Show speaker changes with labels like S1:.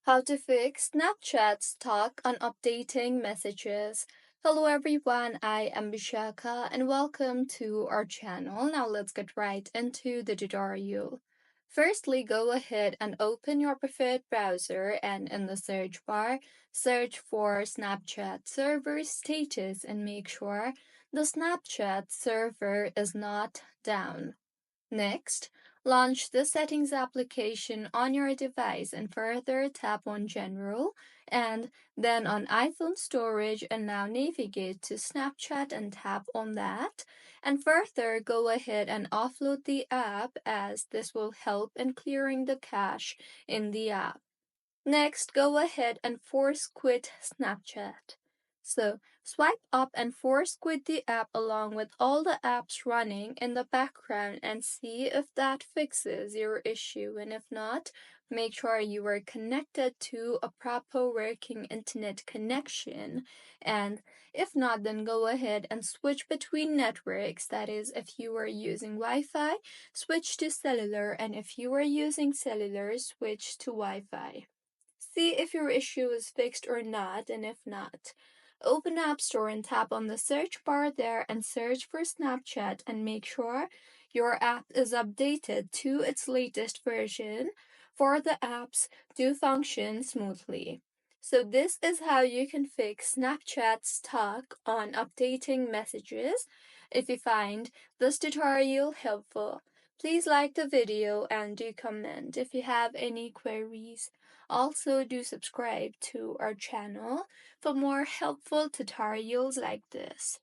S1: How to fix Snapchat stuck on updating messages. Hello everyone, I am Bishaka and welcome to our channel. Now let's get right into the tutorial. Firstly, go ahead and open your preferred browser and in the search bar, search for Snapchat server status and make sure the Snapchat server is not down. Next, launch the Settings application on your device and further tap on General and then on iPhone Storage and now navigate to Snapchat and tap on that. And further, go ahead and offload the app as this will help in clearing the cache in the app. Next, go ahead and force quit Snapchat. So, swipe up and force quit the app along with all the apps running in the background and see if that fixes your issue. And if not, make sure you are connected to a proper working internet connection. And if not, then go ahead and switch between networks. That is, if you are using Wi Fi, switch to cellular, and if you are using cellular, switch to Wi Fi. See if your issue is fixed or not, and if not, open App Store and tap on the search bar there and search for Snapchat and make sure your app is updated to its latest version for the apps to function smoothly. So this is how you can fix Snapchat stuck on updating messages. If you find this tutorial helpful, please like the video and do comment if you have any queries. Also, do subscribe to our channel for more helpful tutorials like this.